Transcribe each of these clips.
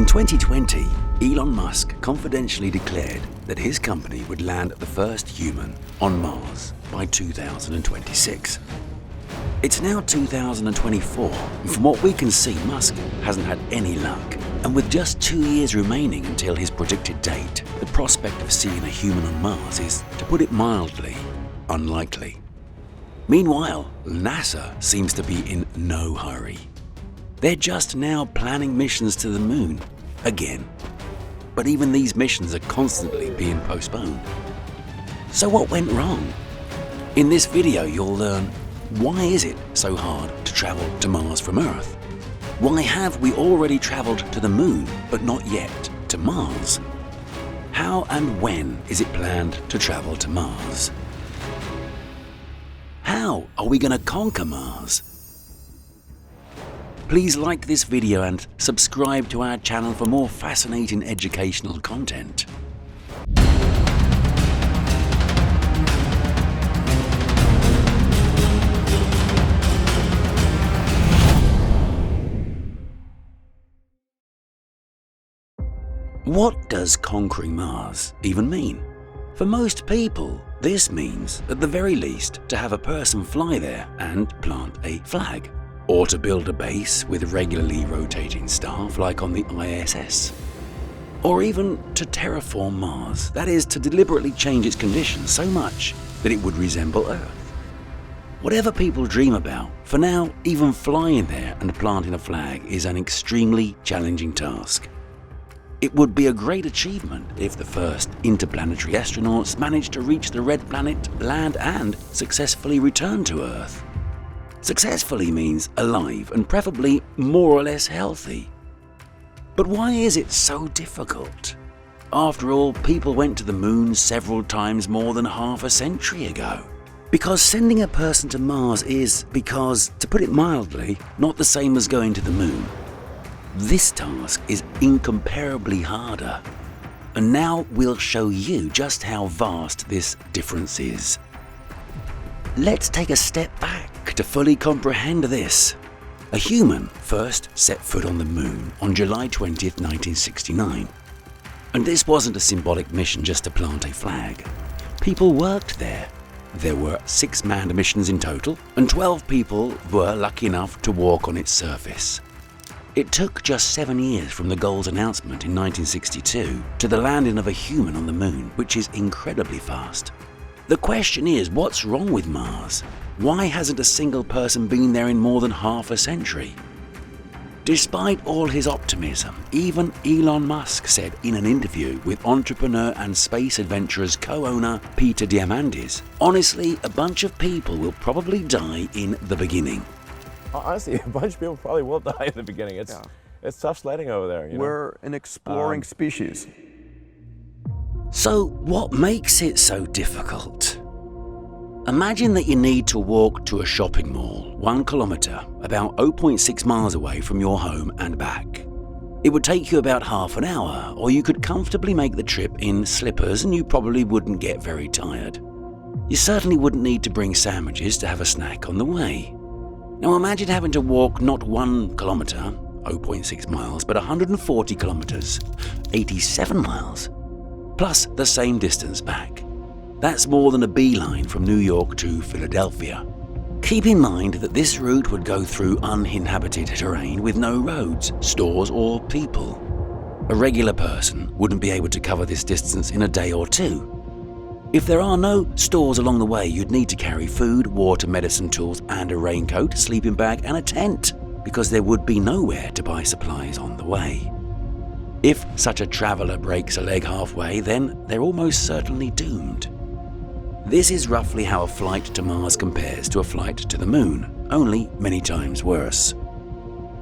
2020, Elon Musk confidentially declared that his company would land the first human on Mars by 2026. It's now 2024, and from what we can see, Musk hasn't had any luck. And with just 2 years remaining until his predicted date, the prospect of seeing a human on Mars is, to put it mildly, unlikely. Meanwhile, NASA seems to be in no hurry. They're just now planning missions to the moon, again. But even these missions are constantly being postponed. So what went wrong? In this video, you'll learn, why is it so hard to travel to Mars from Earth? Why have we already traveled to the moon, but not yet to Mars? How and when is it planned to travel to Mars? How are we going to conquer Mars? Please like this video and subscribe to our channel for more fascinating educational content. What does conquering Mars even mean? For most people, this means, at the very least, to have a person fly there and plant a flag, or to build a base with regularly rotating staff like on the ISS, or even to terraform Mars, that is, to deliberately change its conditions so much that it would resemble Earth. Whatever people dream about, for now, even flying there and planting a flag is an extremely challenging task. It would be a great achievement if the first interplanetary astronauts managed to reach the red planet, land, and successfully return to Earth. Successfully means alive and preferably more or less healthy. But why is it so difficult? After all, people went to the moon several times more than half a century ago. Because sending a person to Mars is, to put it mildly, not the same as going to the moon. This task is incomparably harder. And now we'll show you just how vast this difference is. Let's take a step back to fully comprehend this. A human first set foot on the moon on July 20th, 1969. And this wasn't a symbolic mission just to plant a flag. People worked there. There were 6 manned missions in total, and 12 people were lucky enough to walk on its surface. It took just 7 years from the goal's announcement in 1962 to the landing of a human on the moon, which is incredibly fast. The question is, what's wrong with Mars? Why hasn't a single person been there in more than half a century? Despite all his optimism, even Elon Musk said in an interview with entrepreneur and space adventurers co-owner Peter Diamandis, honestly, a bunch of people will probably die in the beginning. Honestly, a bunch of people probably will die in the beginning. It's tough sledding over there. We're an exploring species. So what makes it so difficult? Imagine that you need to walk to a shopping mall 1 kilometer, about 0.6 miles away from your home and back. It would take you about half an hour, or you could comfortably make the trip in slippers and you probably wouldn't get very tired. You certainly wouldn't need to bring sandwiches to have a snack on the way. Now imagine having to walk not 1 kilometer, 0.6 miles, but 140 kilometers, 87 miles, plus the same distance back. That's more than a beeline from New York to Philadelphia. Keep in mind that this route would go through uninhabited terrain with no roads, stores, or people. A regular person wouldn't be able to cover this distance in a day or two. If there are no stores along the way, you'd need to carry food, water, medicine, tools, and a raincoat, sleeping bag, and a tent, because there would be nowhere to buy supplies on the way. If such a traveler breaks a leg halfway, then they're almost certainly doomed. This is roughly how a flight to Mars compares to a flight to the moon, only many times worse.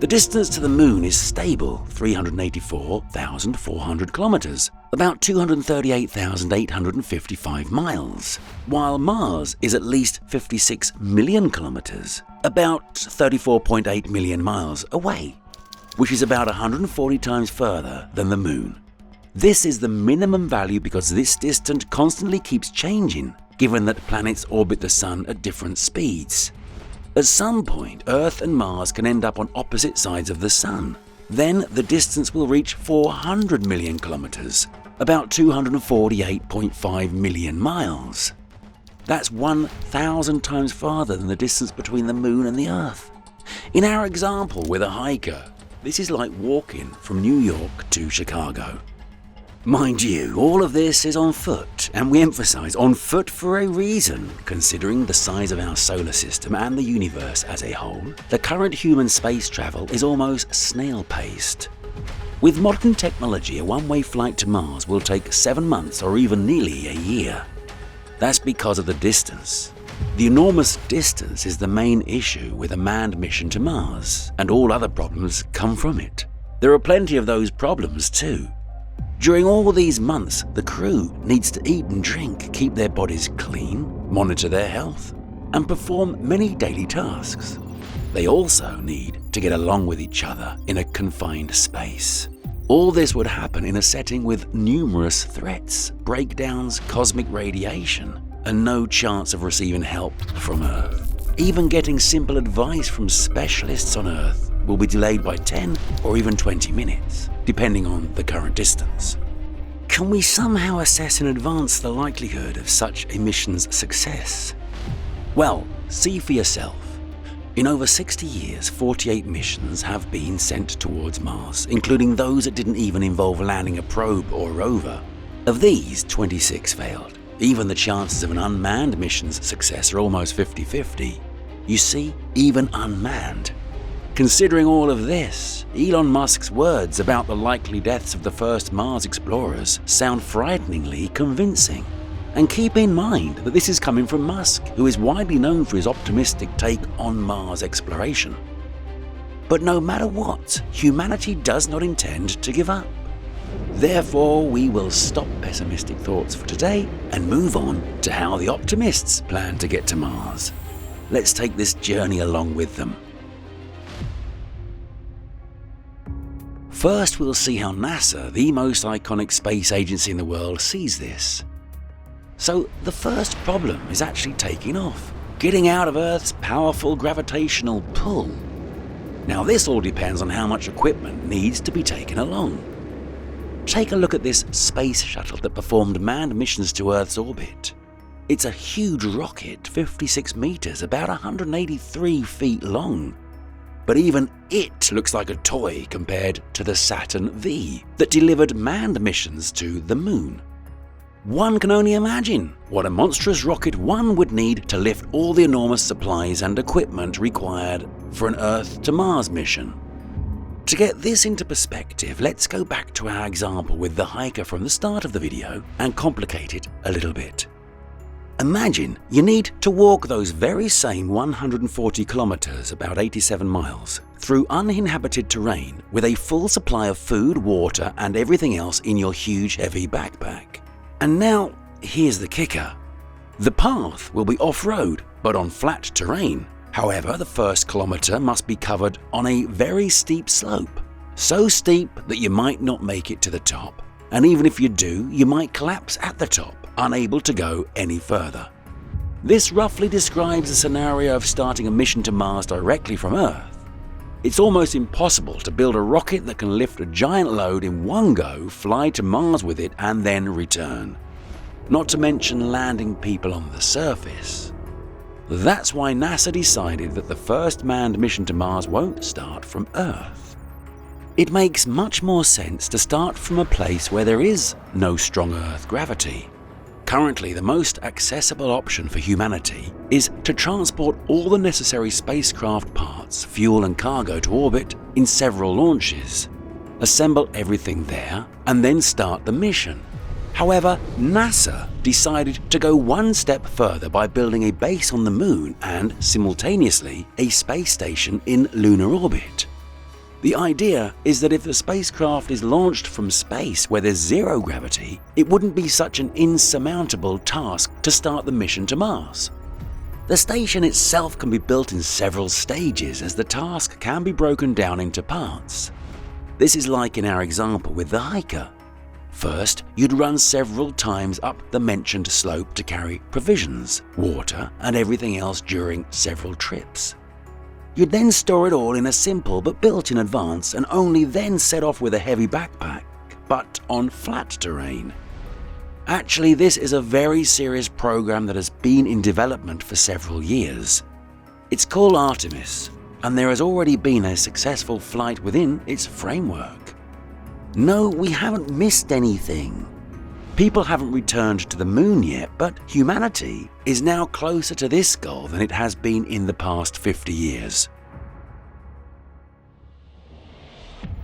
The distance to the moon is stable, 384,400 kilometers, about 238,855 miles, while Mars is at least 56 million kilometers, about 34.8 million miles away, which is about 140 times further than the moon. This is the minimum value because this distance constantly keeps changing, given that planets orbit the Sun at different speeds. At some point, Earth and Mars can end up on opposite sides of the Sun, Then the distance will reach 400 million kilometers, about 248.5 million miles. That's 1,000 times farther than the distance between the Moon and the Earth. In our example with a hiker, this is like walking from New York to Chicago. Mind you, all of this is on foot, and we emphasize on foot for a reason. Considering the size of our solar system and the universe as a whole, the current human space travel is almost snail-paced. With modern technology, a one-way flight to Mars will take 7 months or even nearly a year. That's because of the distance. The enormous distance is the main issue with a manned mission to Mars, and all other problems come from it. There are plenty of those problems too. During all these months, the crew needs to eat and drink, keep their bodies clean, monitor their health, and perform many daily tasks. They also need to get along with each other in a confined space. All this would happen in a setting with numerous threats, breakdowns, cosmic radiation, and no chance of receiving help from Earth. Even getting simple advice from specialists on Earth will be delayed by 10 or even 20 minutes, depending on the current distance. Can we somehow assess in advance the likelihood of such a mission's success? Well, see for yourself. In over 60 years, 48 missions have been sent towards Mars, including those that didn't even involve landing a probe or rover. Of these, 26 failed. Even the chances of an unmanned mission's success are almost 50-50. You see, even unmanned. Considering all of this, Elon Musk's words about the likely deaths of the first Mars explorers sound frighteningly convincing. And keep in mind that this is coming from Musk, who is widely known for his optimistic take on Mars exploration. But no matter what, humanity does not intend to give up. Therefore, we will stop pessimistic thoughts for today and move on to how the optimists plan to get to Mars. Let's take this journey along with them. First, we'll see how NASA, the most iconic space agency in the world, sees this. So, the first problem is actually taking off, getting out of Earth's powerful gravitational pull. Now, this all depends on how much equipment needs to be taken along. Take a look at this space shuttle that performed manned missions to Earth's orbit. It's a huge rocket, 56 meters, about 183 feet long. But even it looks like a toy compared to the Saturn V that delivered manned missions to the Moon. One can only imagine what a monstrous rocket one would need to lift all the enormous supplies and equipment required for an Earth to Mars mission. To get this into perspective, let's go back to our example with the hiker from the start of the video and complicate it a little bit. Imagine you need to walk those very same 140 kilometers, about 87 miles, through uninhabited terrain with a full supply of food, water, and everything else in your huge heavy backpack. And now, here's the kicker. The path will be off-road, but on flat terrain. However, the first kilometer must be covered on a very steep slope. So steep that you might not make it to the top. And even if you do, you might collapse at the top, unable to go any further. This roughly describes the scenario of starting a mission to Mars directly from Earth. It's almost impossible to build a rocket that can lift a giant load in one go, fly to Mars with it, and then return. Not to mention landing people on the surface. That's why NASA decided that the first manned mission to Mars won't start from Earth. It makes much more sense to start from a place where there is no strong Earth gravity. Currently, the most accessible option for humanity is to transport all the necessary spacecraft parts, fuel and cargo to orbit in several launches, assemble everything there, and then start the mission. However, NASA decided to go one step further by building a base on the Moon and, simultaneously, a space station in lunar orbit. The idea is that if the spacecraft is launched from space where there's zero gravity, it wouldn't be such an insurmountable task to start the mission to Mars. The station itself can be built in several stages, as the task can be broken down into parts. This is like in our example with the hiker. First, you'd run several times up the mentioned slope to carry provisions, water, and everything else during several trips. You'd then store it all in a simple but built in advance and only then set off with a heavy backpack, but on flat terrain. Actually, this is a very serious program that has been in development for several years. It's called Artemis, and there has already been a successful flight within its framework. No, we haven't missed anything. People haven't returned to the moon yet, but humanity is now closer to this goal than it has been in the past 50 years.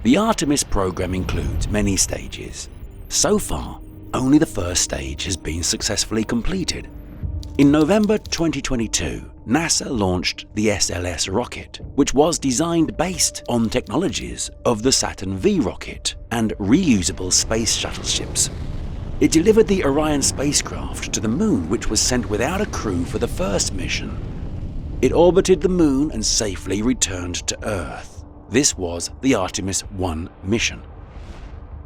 The Artemis program includes many stages. So far, only the first stage has been successfully completed. In November 2022, NASA launched the SLS rocket, which was designed based on technologies of the Saturn V rocket and reusable space shuttle ships. It delivered the Orion spacecraft to the moon, which was sent without a crew for the first mission. It orbited the moon and safely returned to Earth. This was the Artemis 1 mission.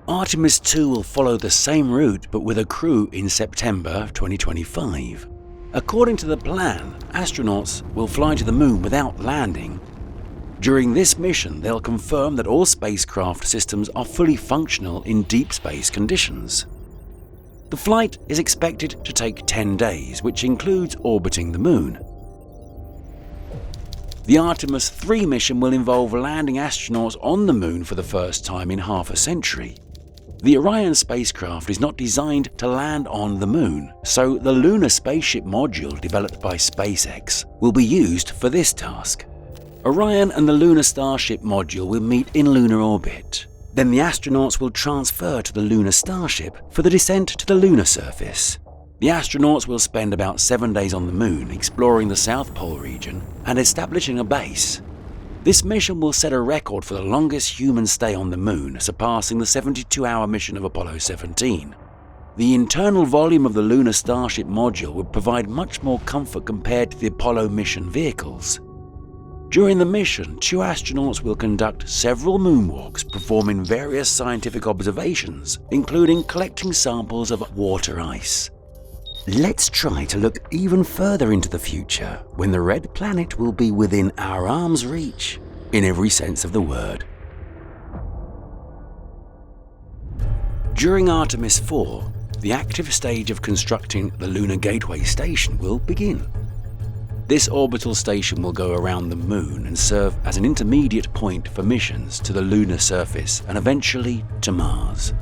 Artemis 2 will follow the same route but with a crew in September 2025. According to the plan, astronauts will fly to the moon without landing. During this mission, they'll confirm that all spacecraft systems are fully functional in deep space conditions. The flight is expected to take 10 days, which includes orbiting the moon. The Artemis 3 mission will involve landing astronauts on the moon for the first time in half a century. The Orion spacecraft is not designed to land on the moon, so the lunar spaceship module developed by SpaceX will be used for this task. Orion and the lunar starship module will meet in lunar orbit. Then the astronauts will transfer to the lunar starship for the descent to the lunar surface. The astronauts will spend about 7 days on the moon exploring the South Pole region and establishing a base. This mission will set a record for the longest human stay on the moon, surpassing the 72-hour mission of Apollo 17. The internal volume of the lunar starship module would provide much more comfort compared to the Apollo mission vehicles. During the mission, 2 astronauts will conduct several moonwalks, performing various scientific observations, including collecting samples of water ice. Let's try to look even further into the future, when the red planet will be within our arm's reach, in every sense of the word. During Artemis 4, the active stage of constructing the Lunar Gateway Station will begin. This orbital station will go around the moon and serve as an intermediate point for missions to the lunar surface and eventually to Mars.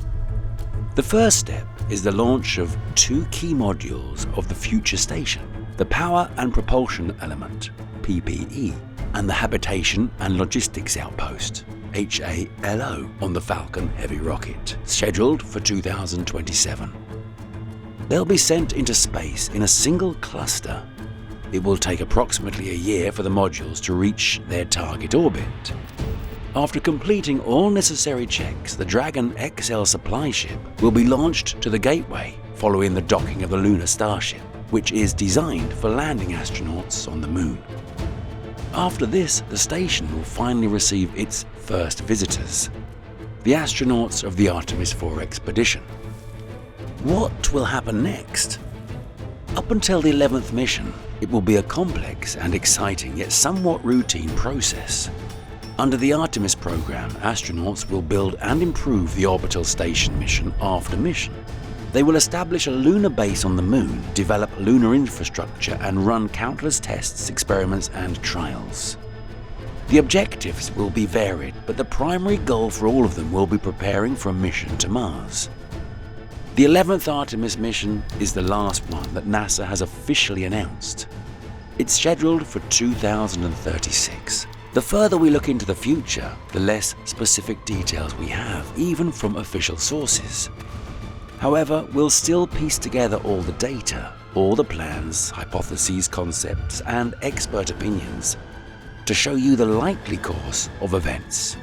The first step is the launch of 2 key modules of the future station, the Power and Propulsion Element, PPE, and the Habitation and Logistics Outpost, HALO, on the Falcon Heavy rocket, scheduled for 2027. They'll be sent into space in a single cluster. It will take approximately a year for the modules to reach their target orbit. After completing all necessary checks, the Dragon XL supply ship will be launched to the Gateway following the docking of the lunar starship, which is designed for landing astronauts on the moon. After this, the station will finally receive its first visitors, the astronauts of the Artemis 4 expedition. What will happen next? Up until the 11th mission, it will be a complex and exciting yet somewhat routine process. Under the Artemis program, astronauts will build and improve the orbital station mission after mission. They will establish a lunar base on the moon, develop lunar infrastructure, and run countless tests, experiments, and trials. The objectives will be varied, but the primary goal for all of them will be preparing for a mission to Mars. The 11th Artemis mission is the last one that NASA has officially announced. It's scheduled for 2036. The further we look into the future, the less specific details we have, even from official sources. However, we'll still piece together all the data, all the plans, hypotheses, concepts, and expert opinions to show you the likely course of events.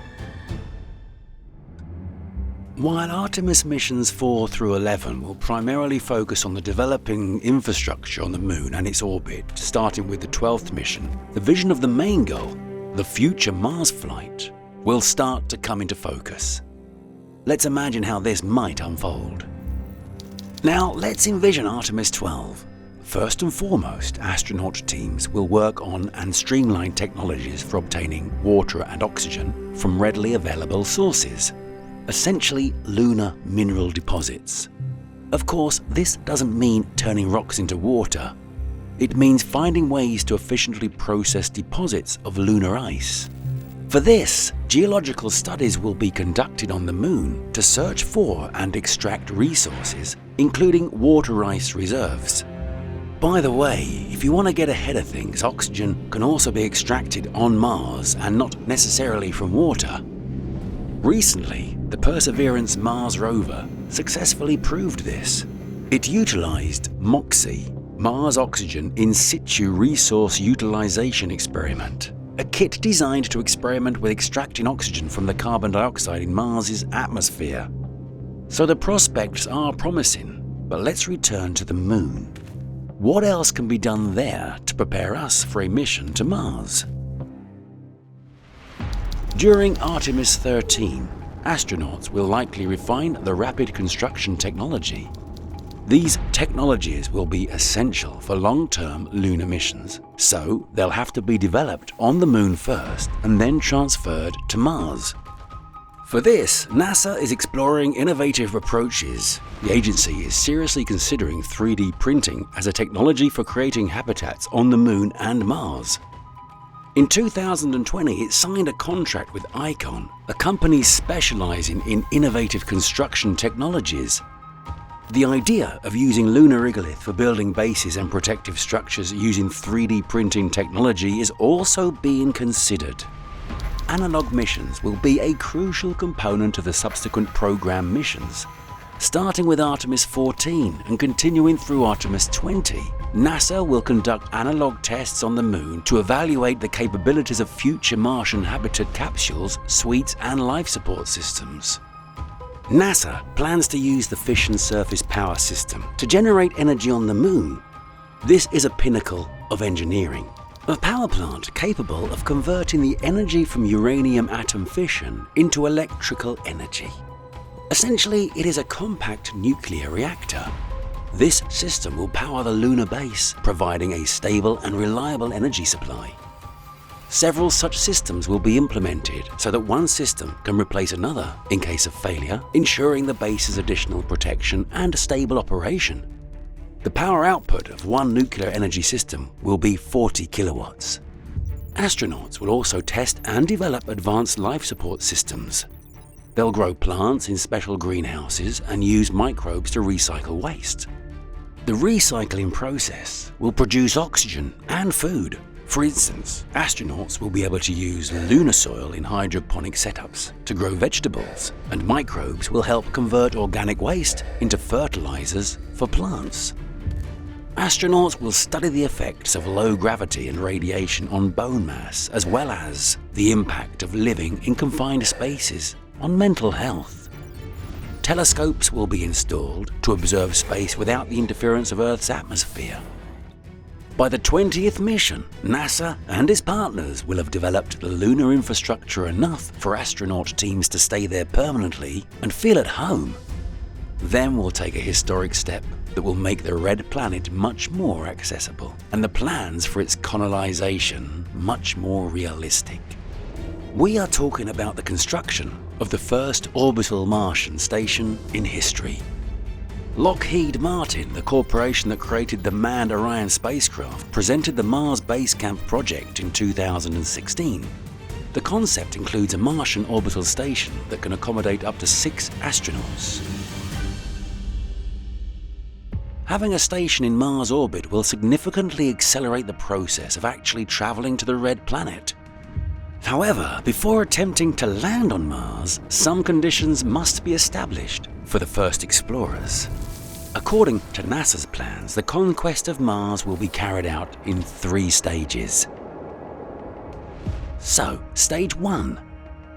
While Artemis missions 4 through 11 will primarily focus on the developing infrastructure on the moon and its orbit, starting with the 12th mission, the vision of the main goal, the future Mars flight, will start to come into focus. Let's imagine how this might unfold. Now let's envision Artemis 12. First and foremost, astronaut teams will work on and streamline technologies for obtaining water and oxygen from readily available sources, essentially lunar mineral deposits. Of course, this doesn't mean turning rocks into water. It means finding ways to efficiently process deposits of lunar ice. For this, geological studies will be conducted on the Moon to search for and extract resources, including water ice reserves. By the way, if you want to get ahead of things, oxygen can also be extracted on Mars and not necessarily from water. Recently, the Perseverance Mars rover successfully proved this. It utilized MOXIE, Mars Oxygen In Situ Resource Utilization Experiment, a kit designed to experiment with extracting oxygen from the carbon dioxide in Mars's atmosphere. So the prospects are promising, but let's return to the Moon. What else can be done there to prepare us for a mission to Mars? During Artemis 13, astronauts will likely refine the rapid construction technology. These technologies will be essential for long-term lunar missions, so they'll have to be developed on the Moon first and then transferred to Mars. For this, NASA is exploring innovative approaches. The agency is seriously considering 3D printing as a technology for creating habitats on the Moon and Mars. In 2020, it signed a contract with ICON, a company specializing in innovative construction technologies. The idea of using lunar regolith for building bases and protective structures using 3D printing technology is also being considered. Analog missions will be a crucial component of the subsequent program missions. Starting with Artemis 14 and continuing through Artemis 20, NASA will conduct analog tests on the Moon to evaluate the capabilities of future Martian habitat capsules, suites, and life support systems. NASA plans to use the fission surface power system to generate energy on the Moon. This is a pinnacle of engineering. A power plant capable of converting the energy from uranium atom fission into electrical energy. Essentially, it is a compact nuclear reactor. This system will power the lunar base, providing a stable and reliable energy supply. Several such systems will be implemented so that one system can replace another in case of failure, ensuring the base's additional protection and stable operation. The power output of one nuclear energy system will be 40 kilowatts. Astronauts will also test and develop advanced life support systems. They'll grow plants in special greenhouses and use microbes to recycle waste. The recycling process will produce oxygen and food. For instance, astronauts will be able to use lunar soil in hydroponic setups to grow vegetables, and microbes will help convert organic waste into fertilizers for plants. Astronauts will study the effects of low gravity and radiation on bone mass, as well as the impact of living in confined spaces on mental health. Telescopes will be installed to observe space without the interference of Earth's atmosphere. By the 20th mission, NASA and its partners will have developed the lunar infrastructure enough for astronaut teams to stay there permanently and feel at home. Then we'll take a historic step that will make the red planet much more accessible and the plans for its colonization much more realistic. We are talking about the construction of the first orbital Martian station in history. Lockheed Martin, the corporation that created the manned Orion spacecraft, presented the Mars Base Camp project in 2016. The concept includes a Martian orbital station that can accommodate up to 6 astronauts. Having a station in Mars orbit will significantly accelerate the process of actually traveling to the red planet. However, before attempting to land on Mars, some conditions must be established for the first explorers. According to NASA's plans, the conquest of Mars will be carried out in 3 stages. So, stage 1.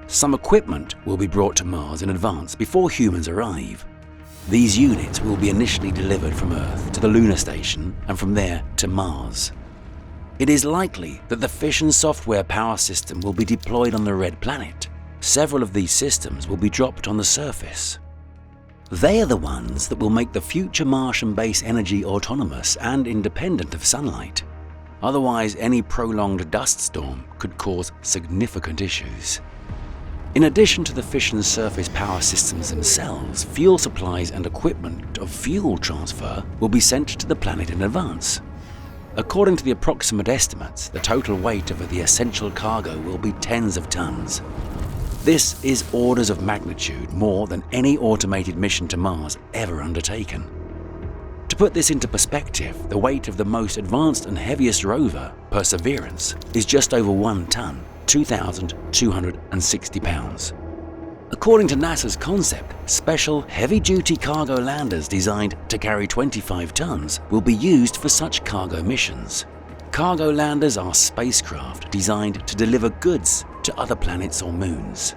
Some equipment will be brought to Mars in advance before humans arrive. These units will be initially delivered from Earth to the lunar station and from there to Mars. It is likely that the fission software power system will be deployed on the red planet. Several of these systems will be dropped on the surface. They are the ones that will make the future Martian base energy autonomous and independent of sunlight. Otherwise, any prolonged dust storm could cause significant issues. In addition to the fission surface power systems themselves, fuel supplies and equipment of fuel transfer will be sent to the planet in advance. According to the approximate estimates, the total weight of the essential cargo will be tens of tons. This is orders of magnitude more than any automated mission to Mars ever undertaken. To put this into perspective, the weight of the most advanced and heaviest rover, Perseverance, is just over 1 ton, 2,260 pounds. According to NASA's concept, special heavy-duty cargo landers designed to carry 25 tons will be used for such cargo missions. Cargo landers are spacecraft designed to deliver goods to other planets or moons.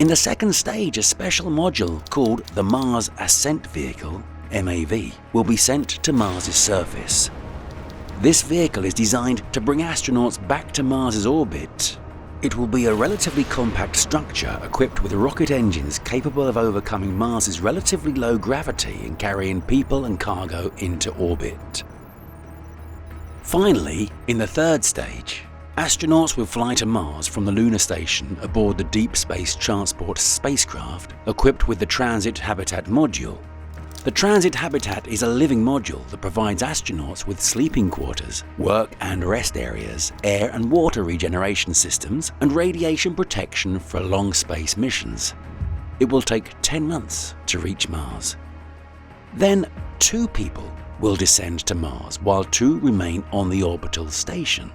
In the second stage, a special module called the Mars Ascent Vehicle, MAV, will be sent to Mars's surface. This vehicle is designed to bring astronauts back to Mars's orbit. It will be a relatively compact structure equipped with rocket engines capable of overcoming Mars's relatively low gravity and carrying people and cargo into orbit. Finally, in the third stage, astronauts will fly to Mars from the lunar station aboard the Deep Space Transport spacecraft equipped with the Transit Habitat module. The Transit Habitat is a living module that provides astronauts with sleeping quarters, work and rest areas, air and water regeneration systems, and radiation protection for long space missions. It will take 10 months to reach Mars. Then 2 people will descend to Mars while 2 remain on the orbital station.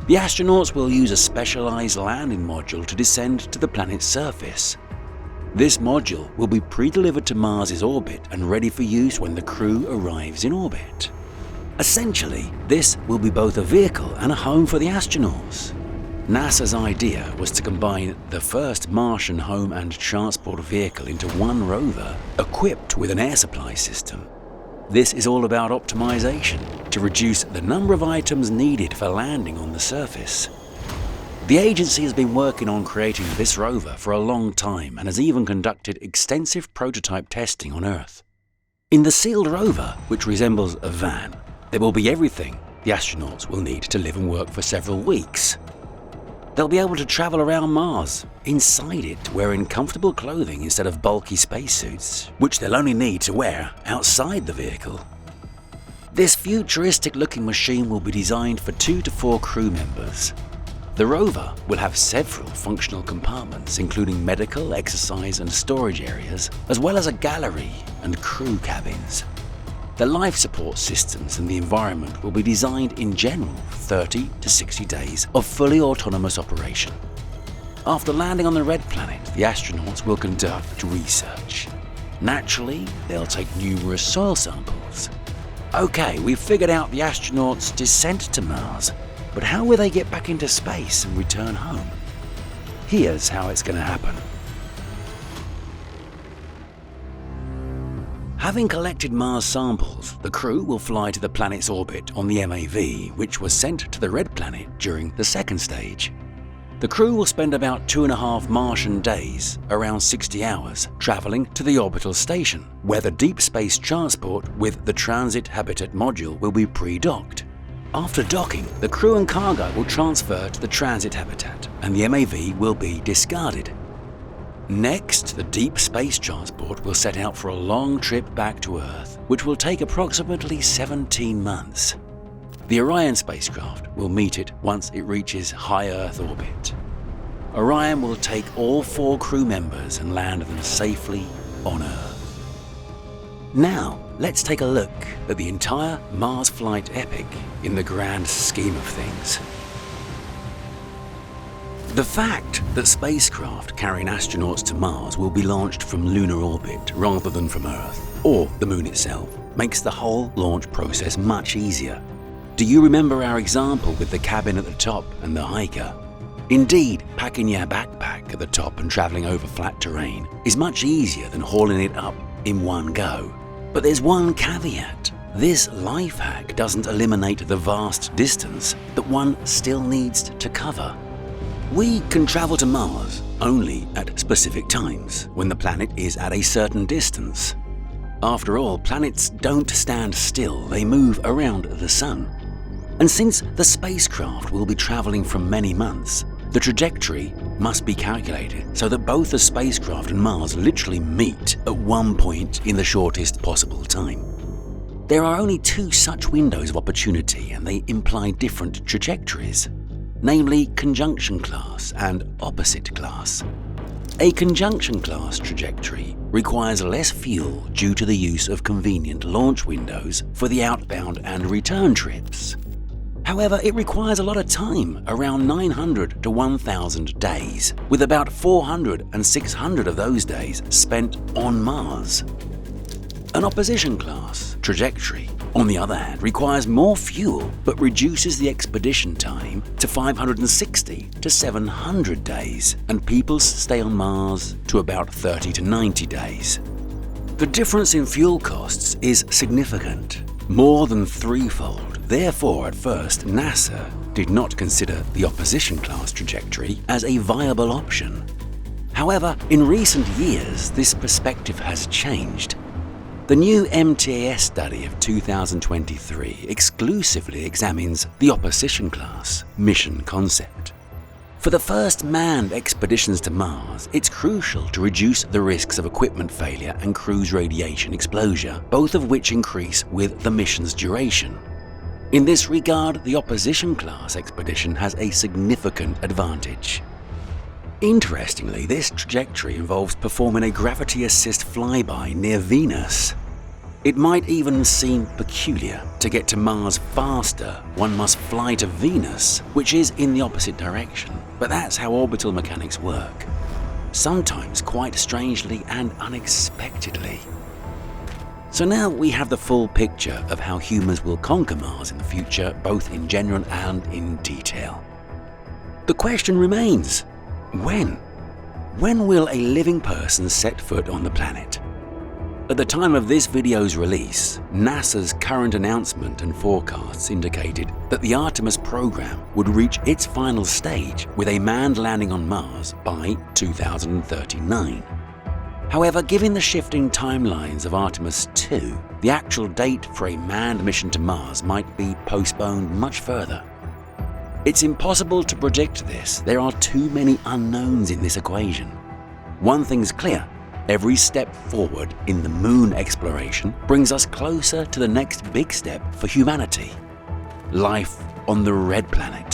The astronauts will use a specialized landing module to descend to the planet's surface. This module will be pre-delivered to Mars's orbit and ready for use when the crew arrives in orbit. Essentially, this will be both a vehicle and a home for the astronauts. NASA's idea was to combine the first Martian home and transport vehicle into one rover equipped with an air supply system. This is all about optimization to reduce the number of items needed for landing on the surface. The agency has been working on creating this rover for a long time and has even conducted extensive prototype testing on Earth. In the sealed rover, which resembles a van, there will be everything the astronauts will need to live and work for several weeks. They'll be able to travel around Mars, inside it, wearing comfortable clothing instead of bulky spacesuits, which they'll only need to wear outside the vehicle. This futuristic-looking machine will be designed for 2 to 4 crew members. The rover will have several functional compartments, including medical, exercise and storage areas, as well as a gallery and crew cabins. The life support systems and the environment will be designed in general for 30 to 60 days of fully autonomous operation. After landing on the Red Planet, the astronauts will conduct research. Naturally, they'll take numerous soil samples. Okay, we've figured out the astronauts' descent to Mars. But how will they get back into space and return home? Here's how it's going to happen. Having collected Mars samples, the crew will fly to the planet's orbit on the MAV, which was sent to the Red Planet during the second stage. The crew will spend about 2.5 Martian days, around 60 hours, traveling to the orbital station, where the deep space transport with the Transit Habitat module will be pre-docked. After docking, the crew and cargo will transfer to the Transit Habitat and the MAV will be discarded. Next, the deep space transport will set out for a long trip back to Earth, which will take approximately 17 months. The Orion spacecraft will meet it once it reaches high Earth orbit. Orion will take all 4 crew members and land them safely on Earth. Now, let's take a look at the entire Mars flight epic in the grand scheme of things. The fact that spacecraft carrying astronauts to Mars will be launched from lunar orbit rather than from Earth, or the Moon itself, makes the whole launch process much easier. Do you remember our example with the cabin at the top and the hiker? Indeed, packing your backpack at the top and travelling over flat terrain is much easier than hauling it up in one go. But there's one caveat. This life hack doesn't eliminate the vast distance that one still needs to cover. We can travel to Mars only at specific times, when the planet is at a certain distance. After all, planets don't stand still, they move around the Sun. And since the spacecraft will be traveling for many months, the trajectory must be calculated so that both the spacecraft and Mars literally meet at one point in the shortest possible time. There are only two such windows of opportunity, and they imply different trajectories, namely conjunction class and opposite class. A conjunction class trajectory requires less fuel due to the use of convenient launch windows for the outbound and return trips. However, it requires a lot of time, around 900 to 1,000 days, with about 400 and 600 of those days spent on Mars. An opposition class trajectory, on the other hand, requires more fuel but reduces the expedition time to 560 to 700 days, and people stay on Mars to about 30 to 90 days. The difference in fuel costs is significant, more than threefold. Therefore, at first, NASA did not consider the opposition class trajectory as a viable option. However, in recent years, this perspective has changed. The new MTAS study of 2023 exclusively examines the opposition class mission concept. For the first manned expeditions to Mars, it's crucial to reduce the risks of equipment failure and cruise radiation exposure, both of which increase with the mission's duration. In this regard, the opposition class expedition has a significant advantage. Interestingly, this trajectory involves performing a gravity assist flyby near Venus. It might even seem peculiar to get to Mars faster, one must fly to Venus, which is in the opposite direction, but that's how orbital mechanics work. Sometimes quite strangely and unexpectedly. So now we have the full picture of how humans will conquer Mars in the future, both in general and in detail. The question remains, when? When will a living person set foot on the planet? At the time of this video's release, NASA's current announcement and forecasts indicated that the Artemis program would reach its final stage with a manned landing on Mars by 2039. However, given the shifting timelines of Artemis 2, the actual date for a manned mission to Mars might be postponed much further. It's impossible to predict this. There are too many unknowns in this equation. One thing's clear. Every step forward in the moon exploration brings us closer to the next big step for humanity: life on the red planet.